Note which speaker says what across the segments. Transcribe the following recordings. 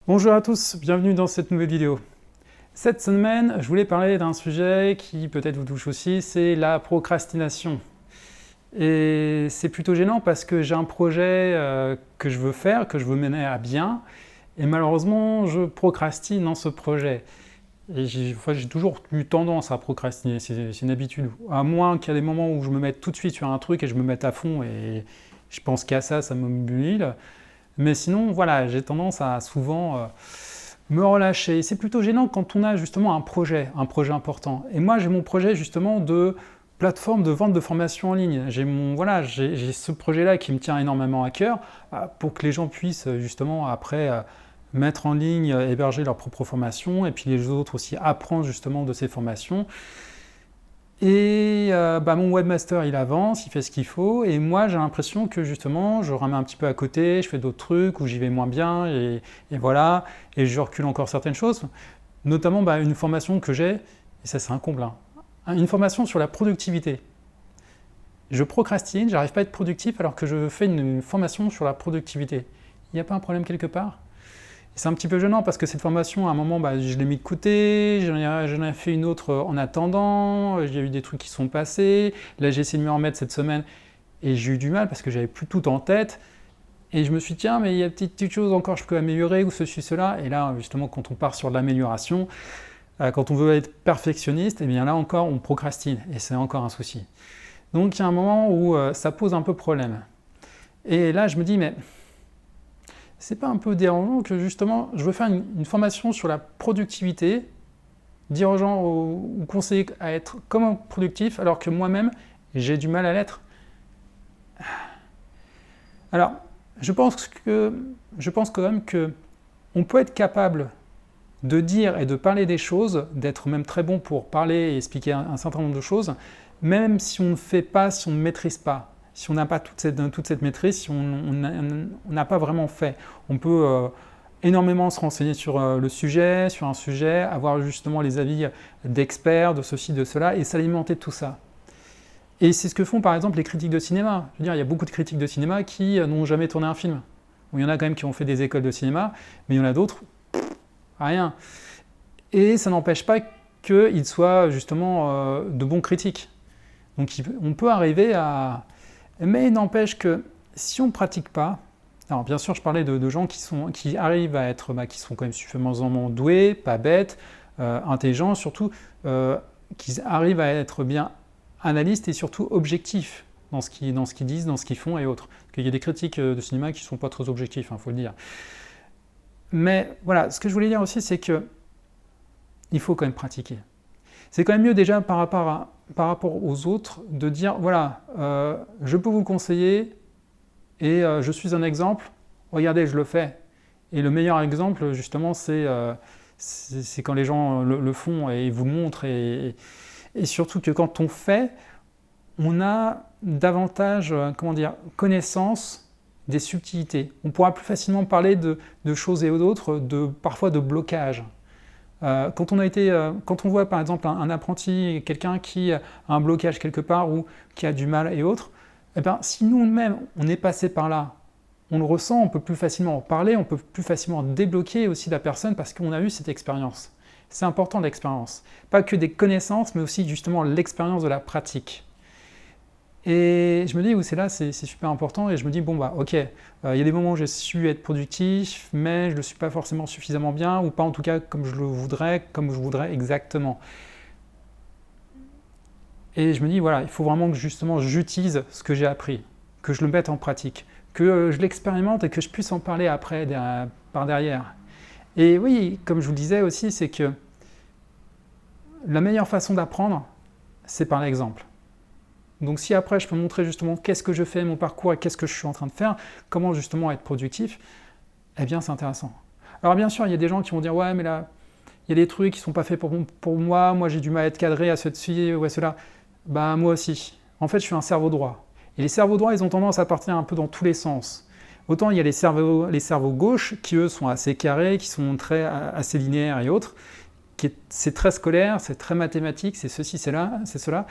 Speaker 1: Bonjour à tous, bienvenue dans cette nouvelle vidéo. Cette semaine, je voulais parler d'un sujet qui peut-être vous touche aussi, c'est la procrastination. Et c'est plutôt gênant parce que j'ai un projet que je veux faire, que je veux mener à bien, et malheureusement, je procrastine dans ce projet. Et j'ai toujours eu tendance à procrastiner, c'est une habitude. À moins qu'il y ait des moments où je me mette tout de suite sur un truc et je me mette à fond et je pense qu'à ça, ça m'obnule. Mais sinon, voilà, j'ai tendance à souvent me relâcher. C'est plutôt gênant quand on a justement un projet important. Et moi, j'ai mon projet justement de plateforme de vente de formation en ligne. J'ai ce projet-là qui me tient énormément à cœur pour que les gens puissent justement après mettre en ligne, héberger leur propre formation et puis les autres aussi apprendre justement de ces formations. Et mon webmaster il avance, il fait ce qu'il faut, et moi j'ai l'impression que justement je remets un petit peu à côté, je fais d'autres trucs où j'y vais moins bien, et voilà, et je recule encore certaines choses, notamment une formation que j'ai, et ça c'est un comble, une formation sur la productivité. Je procrastine, j'arrive pas à être productif alors que je fais une formation sur la productivité. Il n'y a pas un problème quelque part ? C'est un petit peu gênant parce que cette formation, à un moment, je l'ai mis de côté, j'en ai fait une autre en attendant, il y a eu des trucs qui sont passés, là j'ai essayé de m'y remettre cette semaine et j'ai eu du mal parce que j'avais plus tout en tête et je me suis dit tiens mais il y a petite chose encore que je peux améliorer ou ceci, cela, et là justement quand on part sur de l'amélioration, quand on veut être perfectionniste, et bien là encore on procrastine et c'est encore un souci. Donc il y a un moment où ça pose un peu problème. Et là je me dis mais c'est pas un peu dérangeant que justement je veux faire une formation sur la productivité, dire aux gens ou conseiller à être comme productif alors que moi-même j'ai du mal à l'être. Alors je pense quand même que on peut être capable de dire et de parler des choses, d'être même très bon pour parler et expliquer un certain nombre de choses, même si on ne fait pas, si on ne maîtrise pas. Si on n'a pas toute cette maîtrise, si on n'a pas vraiment fait. On peut énormément se renseigner sur le sujet, sur un sujet, avoir justement les avis d'experts, de ceci, de cela, et s'alimenter de tout ça. Et c'est ce que font par exemple les critiques de cinéma. Je veux dire, il y a beaucoup de critiques de cinéma qui n'ont jamais tourné un film. Il y en a quand même qui ont fait des écoles de cinéma, mais il y en a d'autres, rien. Et ça n'empêche pas qu'ils soient justement de bons critiques. Donc on peut arriver à... Mais il n'empêche que si on ne pratique pas, alors bien sûr je parlais de gens qui arrivent à être, qui sont quand même suffisamment doués, pas bêtes, intelligents, surtout qui arrivent à être bien analystes et surtout objectifs dans ce qu'ils disent, dans ce qu'ils font et autres. Parce qu'il y a des critiques de cinéma qui ne sont pas très objectifs, faut le dire. Mais voilà, ce que je voulais dire aussi, c'est que il faut quand même pratiquer. C'est quand même mieux déjà par rapport aux autres de dire voilà, je peux vous conseiller et je suis un exemple, regardez, je le fais. Et le meilleur exemple, justement, c'est quand les gens le font et vous montrent, et surtout que quand on fait, on a davantage connaissance des subtilités. On pourra plus facilement parler de choses et d'autres, parfois de blocage. Quand on voit par exemple un apprenti, quelqu'un qui a un blocage quelque part ou qui a du mal et autres, si nous-mêmes on est passé par là, on le ressent, on peut plus facilement en parler, on peut plus facilement débloquer aussi la personne parce qu'on a eu cette expérience. C'est important l'expérience. Pas que des connaissances, mais aussi justement l'expérience de la pratique. Et je me dis, c'est super important, et je me dis, ok, il y a des moments où j'ai su être productif, mais je ne le suis pas forcément suffisamment bien, ou pas en tout cas comme je voudrais exactement. Et je me dis, voilà, il faut vraiment que justement j'utilise ce que j'ai appris, que je le mette en pratique, que je l'expérimente et que je puisse en parler après, par derrière. Et oui, comme je vous le disais aussi, c'est que la meilleure façon d'apprendre, c'est par l'exemple. Donc si après je peux montrer justement qu'est-ce que je fais, mon parcours, et qu'est-ce que je suis en train de faire, comment justement être productif, eh bien c'est intéressant. Alors bien sûr, il y a des gens qui vont dire ouais mais là, il y a des trucs qui ne sont pas faits pour moi j'ai du mal à être cadré à ceci ou à cela. Moi aussi. En fait, je suis un cerveau droit. Et les cerveaux droits, ils ont tendance à partir un peu dans tous les sens. Autant il y a les cerveaux gauches qui eux sont assez carrés, qui sont assez linéaires et autres, c'est très scolaire, c'est très mathématique, c'est ceci, c'est cela.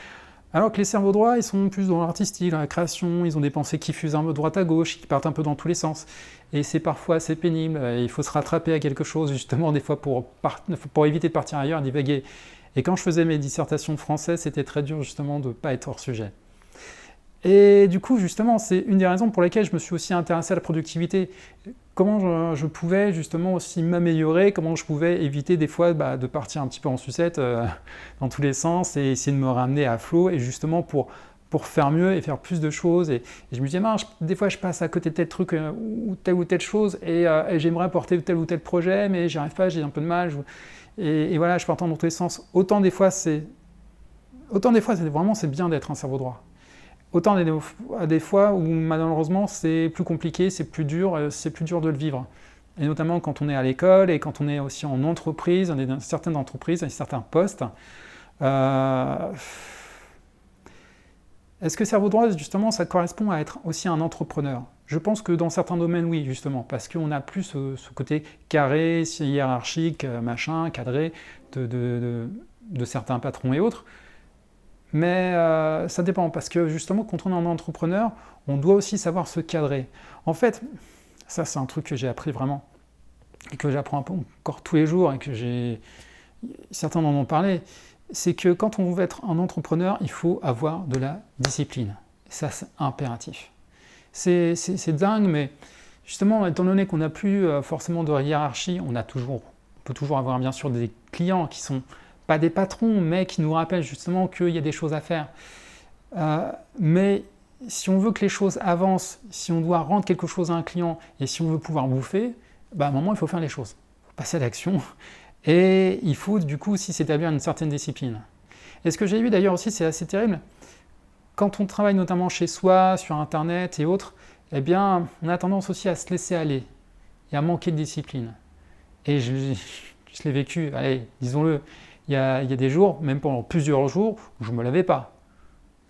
Speaker 1: Alors que les cerveaux droits, ils sont plus dans l'artistique, dans la création, ils ont des pensées qui fusent un peu droite à gauche, qui partent un peu dans tous les sens. Et c'est parfois assez pénible, et il faut se rattraper à quelque chose, justement, des fois pour éviter de partir ailleurs, divaguer. Et quand je faisais mes dissertations de français, c'était très dur, justement, de ne pas être hors sujet. Et du coup, justement, c'est une des raisons pour lesquelles je me suis aussi intéressé à la productivité. Comment je pouvais justement aussi m'améliorer, comment je pouvais éviter des fois de partir un petit peu en sucette dans tous les sens et essayer de me ramener à flot et justement pour faire mieux et faire plus de choses. Et je me disais, des fois je passe à côté de tel truc ou telle chose et j'aimerais porter tel ou tel projet, mais j'y arrive pas, j'ai un peu de mal. Et voilà, je pars dans tous les sens. Autant des fois, c'est vraiment c'est bien d'être un cerveau droit. Autant à des fois où malheureusement c'est plus compliqué, c'est plus dur de le vivre. Et notamment quand on est à l'école et quand on est aussi en entreprise, on est dans certaines entreprises, à certains postes. Est-ce que cerveau droit, justement, ça correspond à être aussi un entrepreneur? Je pense que dans certains domaines, oui, justement, parce qu'on a plus ce côté carré, hiérarchique, machin, cadré de certains patrons et autres. Mais ça dépend, parce que justement, quand on est un entrepreneur, on doit aussi savoir se cadrer. En fait, ça c'est un truc que j'ai appris vraiment, et que j'apprends encore tous les jours, et que certains en ont parlé, c'est que quand on veut être un entrepreneur, il faut avoir de la discipline. Ça, c'est impératif. C'est dingue, mais justement, étant donné qu'on n'a plus forcément de hiérarchie, on peut toujours avoir bien sûr des clients qui sont pas des patrons, mais qui nous rappellent justement qu'il y a des choses à faire. Mais si on veut que les choses avancent, si on doit rendre quelque chose à un client, et si on veut pouvoir bouffer, à un moment, il faut faire les choses. Il faut passer à l'action. Et il faut du coup aussi s'établir une certaine discipline. Et ce que j'ai vu d'ailleurs aussi, c'est assez terrible, quand on travaille notamment chez soi, sur Internet et autres, eh bien, on a tendance aussi à se laisser aller et à manquer de discipline. Et je l'ai vécu, allez, disons-le, il y a des jours, même pendant plusieurs jours, où je ne me lavais pas.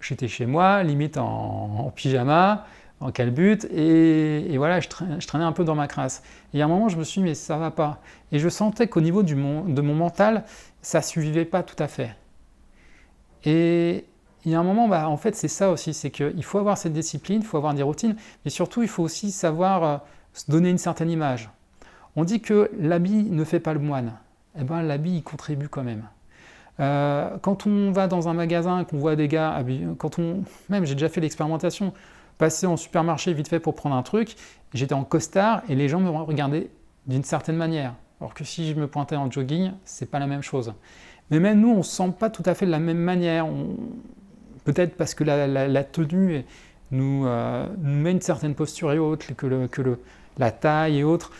Speaker 1: J'étais chez moi, limite en pyjama, en calbute, et voilà, je traînais un peu dans ma crasse. Et à un moment, je me suis dit, mais ça va pas. Et je sentais qu'au niveau de mon mental, ça ne suivait pas tout à fait. Et il y a un moment, en fait, c'est ça aussi, c'est qu'il faut avoir cette discipline, il faut avoir des routines, mais surtout, il faut aussi savoir se donner une certaine image. On dit que l'habit ne fait pas le moine. Eh bien, l'habit, il contribue quand même. Quand on va dans un magasin, qu'on voit des gars, même j'ai déjà fait l'expérimentation, passer en supermarché vite fait pour prendre un truc, j'étais en costard et les gens me regardaient d'une certaine manière. Alors que si je me pointais en jogging, c'est pas la même chose. Mais même nous, on se sent pas tout à fait de la même manière. Peut-être parce que la tenue nous met une certaine posture et autres, la taille et autres.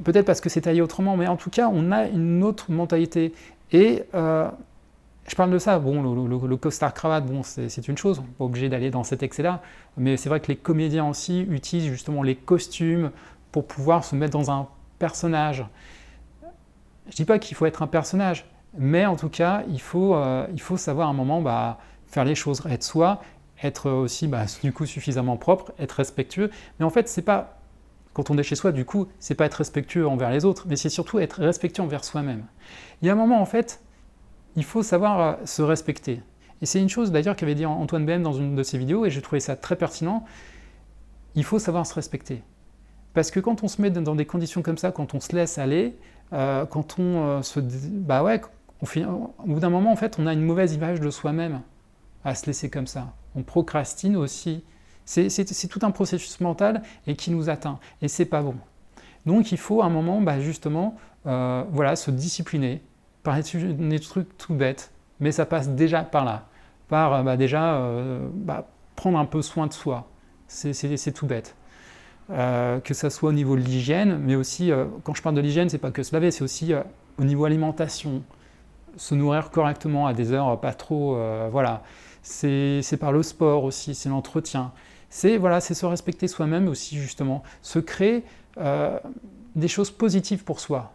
Speaker 1: Peut-être parce que c'est taillé autrement, mais en tout cas, on a une autre mentalité. Et je parle de ça, bon, le costard-cravate, bon, c'est une chose, on n'est pas obligé d'aller dans cet excès-là, mais c'est vrai que les comédiens aussi utilisent justement les costumes pour pouvoir se mettre dans un personnage. Je ne dis pas qu'il faut être un personnage, mais en tout cas, il faut savoir à un moment faire les choses, être soi, être aussi du coup suffisamment propre, être respectueux, mais en fait, c'est pas... Quand on est chez soi, du coup, c'est pas être respectueux envers les autres, mais c'est surtout être respectueux envers soi-même. Il y a un moment, en fait, il faut savoir se respecter. Et c'est une chose d'ailleurs qu'avait dit Antoine BM dans une de ses vidéos, et j'ai trouvé ça très pertinent. Il faut savoir se respecter. Parce que quand on se met dans des conditions comme ça, quand on se laisse aller, quand on au bout d'un moment, en fait, on a une mauvaise image de soi-même à se laisser comme ça. On procrastine aussi. C'est tout un processus mental et qui nous atteint. Et c'est pas bon. Donc il faut à un moment, justement, se discipliner, par des trucs tout bêtes, mais ça passe déjà par là. Par prendre un peu soin de soi. C'est tout bête. Que ça soit au niveau de l'hygiène, mais aussi, quand je parle de l'hygiène, c'est pas que se laver, c'est aussi au niveau alimentation. Se nourrir correctement à des heures pas trop... C'est par le sport aussi, c'est l'entretien. C'est se respecter soi-même aussi, justement. Se créer des choses positives pour soi.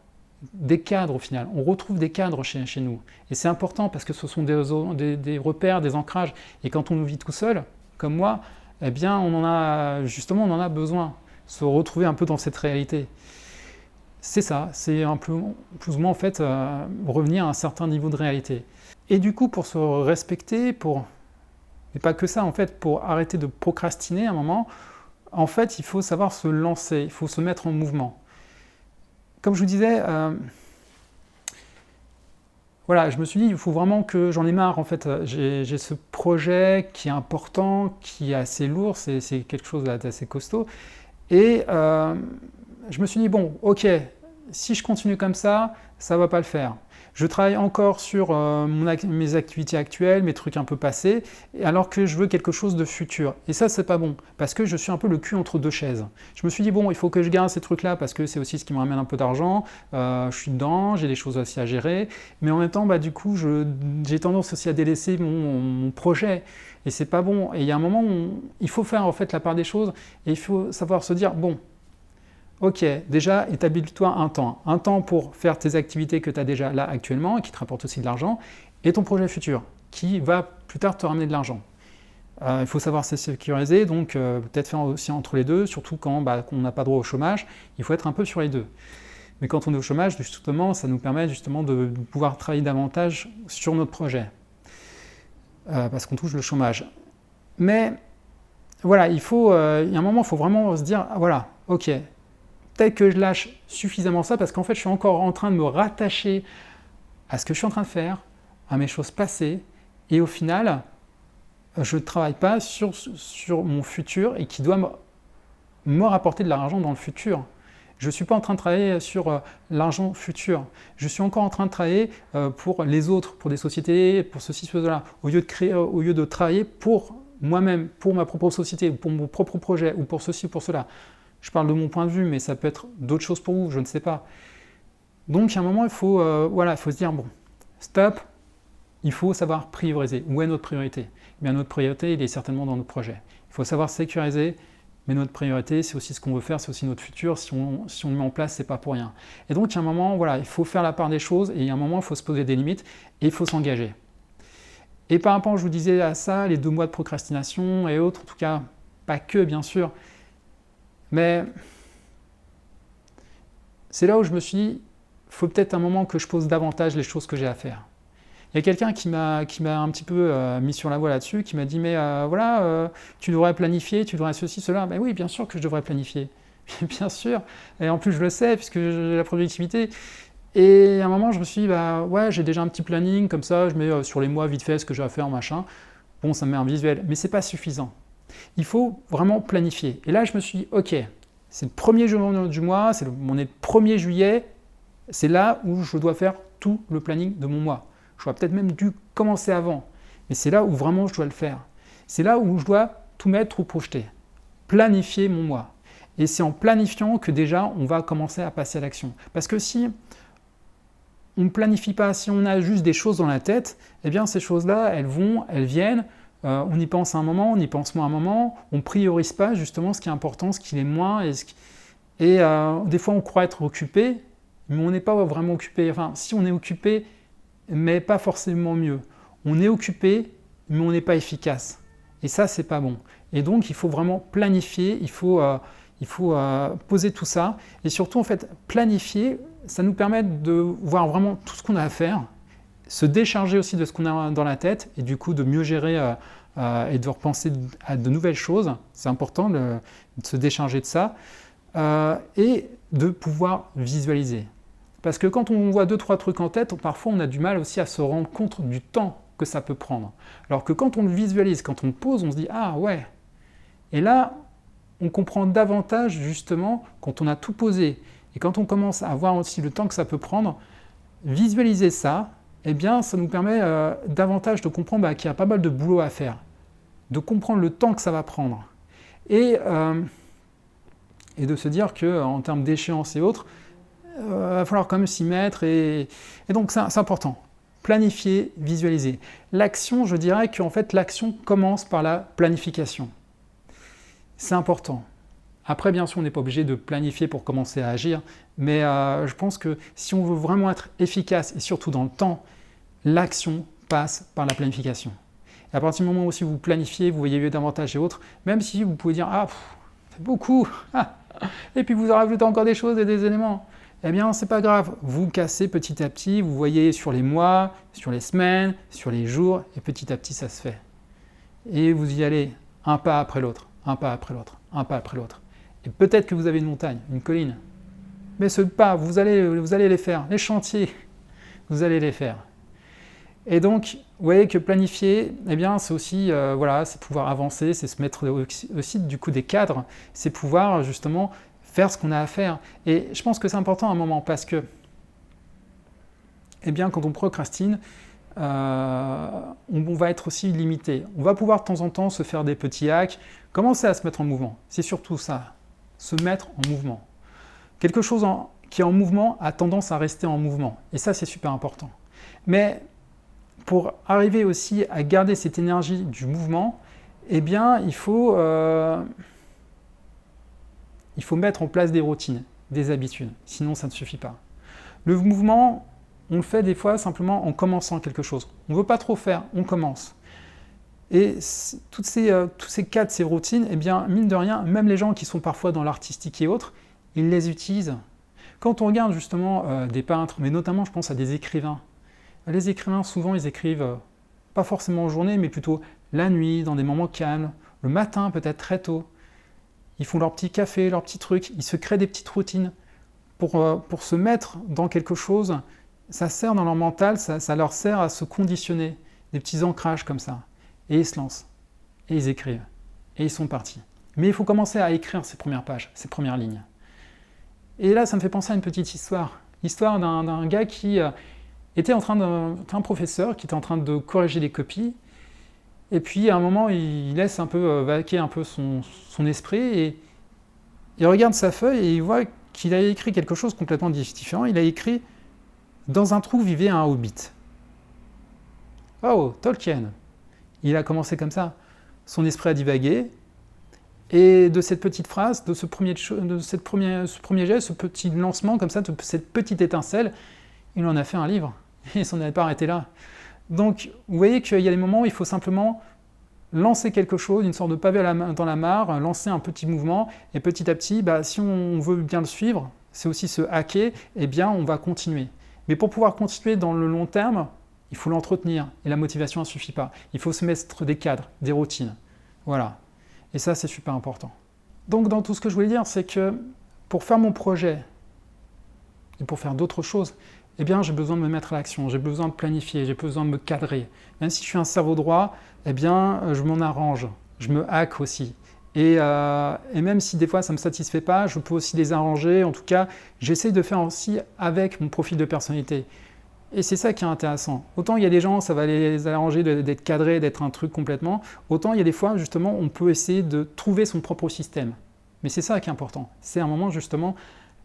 Speaker 1: Des cadres, au final. On retrouve des cadres chez nous. Et c'est important parce que ce sont des repères, des ancrages. Et quand on vit tout seul, comme moi, eh bien, on en a besoin. Se retrouver un peu dans cette réalité. C'est ça, c'est un peu, plus ou moins en fait, revenir à un certain niveau de réalité. Et du coup, pour se respecter, pour Mais pas que ça, en fait, pour arrêter de procrastiner à un moment, en fait, il faut savoir se lancer, il faut se mettre en mouvement. Comme je vous disais, voilà, je me suis dit, il faut vraiment que j'en ai marre, en fait. J'ai ce projet qui est important, qui est assez lourd, c'est quelque chose d'assez costaud. Et je me suis dit, bon, ok, si je continue comme ça ne va pas le faire. Je travaille encore sur mes activités actuelles, mes trucs un peu passés, alors que je veux quelque chose de futur. Et ça, c'est pas bon, parce que je suis un peu le cul entre deux chaises. Je me suis dit, bon, il faut que je garde ces trucs-là, parce que c'est aussi ce qui me ramène un peu d'argent, je suis dedans, j'ai des choses aussi à gérer, mais en même temps, bah, du coup, j'ai tendance aussi à délaisser mon projet, et c'est pas bon. Et il y a un moment où il faut faire en fait la part des choses, et il faut savoir se dire, bon, ok, déjà établis-toi un temps pour faire tes activités que tu as déjà là actuellement et qui te rapportent aussi de l'argent, et ton projet futur qui va plus tard te ramener de l'argent. Il faut savoir se sécuriser, donc peut-être faire aussi entre les deux, surtout quand on n'a pas droit au chômage, il faut être un peu sur les deux. Mais quand on est au chômage, justement, ça nous permet justement de pouvoir travailler davantage sur notre projet, parce qu'on touche le chômage. Mais voilà, il y a un moment, il faut vraiment se dire, ah, voilà, ok, peut-être que je lâche suffisamment ça parce qu'en fait, je suis encore en train de me rattacher à ce que je suis en train de faire, à mes choses passées, et au final, je ne travaille pas sur mon futur et qui doit me rapporter de l'argent dans le futur. Je ne suis pas en train de travailler sur l'argent futur. Je suis encore en train de travailler pour les autres, pour des sociétés, pour ceci, cela, au lieu de travailler pour moi-même, pour ma propre société, pour mon propre projet, ou pour ceci, pour cela. Je parle de mon point de vue, mais ça peut être d'autres choses pour vous, je ne sais pas. Donc, à un moment, il faut se dire, bon, stop, il faut savoir prioriser. Où est notre priorité ? Eh bien, notre priorité, il est certainement dans notre projet. Il faut savoir sécuriser, mais notre priorité, c'est aussi ce qu'on veut faire, c'est aussi notre futur. Si on le met en place, c'est pas pour rien. Et donc, à un moment, voilà, il faut faire la part des choses, et à un moment, il faut se poser des limites, et il faut s'engager. Et par rapport, je vous disais à ça, les 2 mois de procrastination et autres, en tout cas, pas que, bien sûr, mais c'est là où je me suis dit, il faut peut-être un moment que je pose davantage les choses que j'ai à faire. Il y a quelqu'un qui m'a un petit peu mis sur la voie là-dessus, qui m'a dit, mais voilà, tu devrais planifier, tu devrais ceci, cela. Ben oui, bien sûr que je devrais planifier. Bien sûr. Et en plus, je le sais, puisque j'ai la productivité. Et à un moment, je me suis dit, bah ouais, j'ai déjà un petit planning, comme ça, je mets sur les mois vite fait ce que j'ai à faire, machin. Bon, ça me met un visuel, mais c'est pas suffisant. Il faut vraiment planifier. Et là, je me suis dit, ok, c'est le premier jour du mois, on est le 1er juillet, c'est là où je dois faire tout le planning de mon mois. J'aurais peut-être même dû commencer avant, mais c'est là où vraiment je dois le faire. C'est là où je dois tout mettre ou projeter. Planifier mon mois. Et c'est en planifiant que déjà, on va commencer à passer à l'action. Parce que si on ne planifie pas, si on a juste des choses dans la tête, eh bien ces choses-là, elles viennent, on y pense à un moment, on y pense moins à un moment, on ne priorise pas justement ce qui est important, ce qui est moins, et des fois on croit être occupé, mais on n'est pas vraiment occupé. Enfin, si on est occupé, mais pas forcément mieux. On est occupé, mais on n'est pas efficace. Et ça, c'est pas bon. Et donc, il faut vraiment planifier, il faut poser tout ça. Et surtout, en fait, planifier, ça nous permet de voir vraiment tout ce qu'on a à faire, se décharger aussi de ce qu'on a dans la tête, et du coup, de mieux gérer et de repenser à de nouvelles choses. C'est important de se décharger de ça. Et de pouvoir visualiser. Parce que quand on voit 2-3 trucs en tête, parfois on a du mal aussi à se rendre compte du temps que ça peut prendre. Alors que quand on le visualise, quand on le pose, on se dit « Ah ouais !» Et là, on comprend davantage justement quand on a tout posé. Et quand on commence à voir aussi le temps que ça peut prendre, visualiser ça, eh bien ça nous permet davantage de comprendre qu'il y a pas mal de boulot à faire. De comprendre le temps que ça va prendre. Et de se dire qu'en termes d'échéance et autres, il va falloir quand même s'y mettre. Et donc c'est important. Planifier, visualiser. L'action, je dirais qu'en fait l'action commence par la planification. C'est important. Après, bien sûr, on n'est pas obligé de planifier pour commencer à agir, mais je pense que si on veut vraiment être efficace, et surtout dans le temps, l'action passe par la planification. Et à partir du moment où aussi vous planifiez, vous voyez davantage et autres, même si vous pouvez dire « Ah, c'est beaucoup et puis vous rajoutez encore des choses et des éléments », eh bien, c'est pas grave. Vous cassez petit à petit, vous voyez sur les mois, sur les semaines, sur les jours, et petit à petit, ça se fait. et vous y allez un pas après l'autre, un pas après l'autre, un pas après l'autre. Et peut-être que vous avez une montagne, une colline, mais ce pas, vous allez les faire, les chantiers, vous allez les faire. Et donc, vous voyez que planifier, eh bien, c'est aussi, c'est pouvoir avancer, c'est se mettre aussi du coup des cadres, c'est pouvoir justement faire ce qu'on a à faire. Et je pense que c'est important à un moment parce que, eh bien, quand on procrastine, on va être aussi limité. On va pouvoir de temps en temps se faire des petits hacks, commencer à se mettre en mouvement. C'est surtout ça, se mettre en mouvement. Quelque chose qui est en mouvement a tendance à rester en mouvement. Et ça, c'est super important. Mais pour arriver aussi à garder cette énergie du mouvement, eh bien, il faut mettre en place des routines, des habitudes. Sinon, ça ne suffit pas. Le mouvement, on le fait des fois simplement en commençant quelque chose. On ne veut pas trop faire, on commence. Et tous ces cadres, ces routines, eh bien, mine de rien, même les gens qui sont parfois dans l'artistique et autres, ils les utilisent. Quand on regarde justement des peintres, mais notamment je pense à des écrivains, les écrivains souvent ils écrivent pas forcément en journée, mais plutôt la nuit, dans des moments calmes, le matin peut-être très tôt. Ils font leur petit café, leur petit truc, ils se créent des petites routines pour se mettre dans quelque chose. Ça sert dans leur mental, ça leur sert à se conditionner, des petits ancrages comme ça. Et ils se lancent, et ils écrivent, et ils sont partis. Mais il faut commencer à écrire ces premières pages, ces premières lignes. Et là, ça me fait penser à une petite histoire. L'histoire d'un gars qui était un professeur qui était en train de corriger des copies. Et puis, à un moment, il laisse un peu vaquer un peu son esprit et il regarde sa feuille et il voit qu'il a écrit quelque chose complètement différent. Il a écrit « Dans un trou vivait un hobbit ». Oh, Tolkien! Il a commencé comme ça. Son esprit a divagué. Et de cette petite phrase, de ce premier geste, ce petit lancement comme ça, de cette petite étincelle, il en a fait un livre. Et il s'en est pas arrêté là. Donc, vous voyez qu'il y a des moments où il faut simplement lancer quelque chose, une sorte de pavé dans la mare, lancer un petit mouvement, et petit à petit, si on veut bien le suivre, c'est aussi se hacker, eh bien, on va continuer. Mais pour pouvoir continuer dans le long terme, il faut l'entretenir, et la motivation ne suffit pas. Il faut se mettre des cadres, des routines. Voilà. Et ça, c'est super important. Donc, dans tout ce que je voulais dire, c'est que pour faire mon projet, et pour faire d'autres choses, eh bien, j'ai besoin de me mettre à l'action, j'ai besoin de planifier, j'ai besoin de me cadrer. Même si je suis un cerveau droit, eh bien, je m'en arrange, je me hack aussi. Et même si des fois ça ne me satisfait pas, je peux aussi les arranger. En tout cas, j'essaye de faire aussi avec mon profil de personnalité. Et c'est ça qui est intéressant. Autant il y a des gens, ça va les arranger d'être cadré, d'être un truc complètement. Autant il y a des fois, justement, on peut essayer de trouver son propre système. Mais c'est ça qui est important. C'est un moment, justement,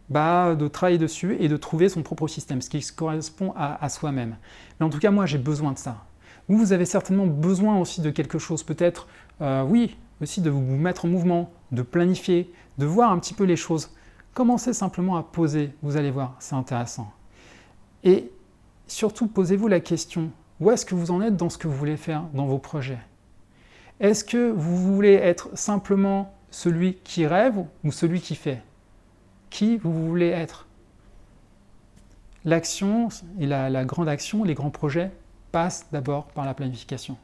Speaker 1: de travailler dessus et de trouver son propre système, ce qui correspond à soi-même. Mais en tout cas, moi, j'ai besoin de ça. Vous avez certainement besoin aussi de quelque chose, peut-être, oui, aussi de vous mettre en mouvement, de planifier, de voir un petit peu les choses. Commencez simplement à poser, vous allez voir, c'est intéressant. Et surtout, posez-vous la question, où est-ce que vous en êtes dans ce que vous voulez faire dans vos projets? Est-ce que vous voulez être simplement celui qui rêve ou celui qui fait? Qui vous voulez être? L'action et la grande action, les grands projets, passent d'abord par la planification.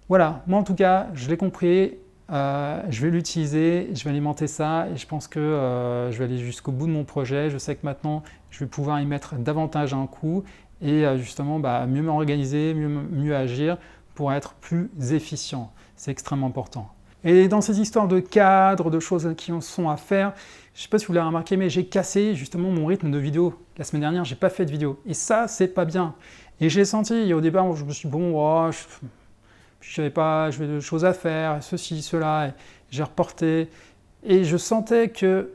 Speaker 1: Voilà, moi en tout cas, je l'ai compris, je vais l'utiliser, je vais alimenter ça et je pense que je vais aller jusqu'au bout de mon projet. Je sais que maintenant, je vais pouvoir y mettre davantage un coup et justement mieux m'organiser, mieux agir pour être plus efficient. C'est extrêmement important. Et dans ces histoires de cadres, de choses qui en sont à faire, je ne sais pas si vous l'avez remarqué, mais j'ai cassé justement mon rythme de vidéo. La semaine dernière, je n'ai pas fait de vidéo. Et ça, c'est pas bien. Et j'ai senti, et au départ, je me suis dit, bon, je n'avais pas de choses à faire, ceci, cela, et j'ai reporté. Et je sentais que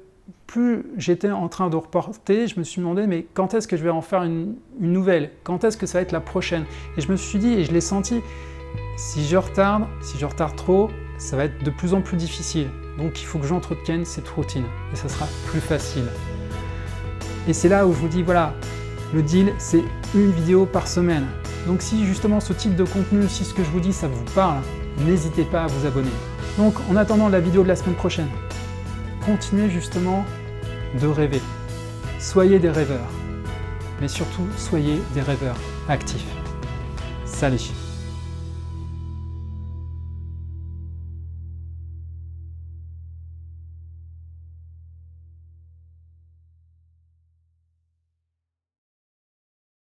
Speaker 1: plus j'étais en train de reporter, je me suis demandé, mais quand est-ce que je vais en faire une nouvelle? Quand est-ce que ça va être la prochaine? Et je me suis dit, et je l'ai senti, si je retarde trop, ça va être de plus en plus difficile. Donc il faut que j'entretienne cette routine et ça sera plus facile. Et c'est là où je vous dis, voilà, le deal, c'est une vidéo par semaine. Donc si justement ce type de contenu, si ce que je vous dis, ça vous parle, n'hésitez pas à vous abonner. Donc en attendant la vidéo de la semaine prochaine, continuez justement de rêver. Soyez des rêveurs, mais surtout soyez des rêveurs actifs. Salut!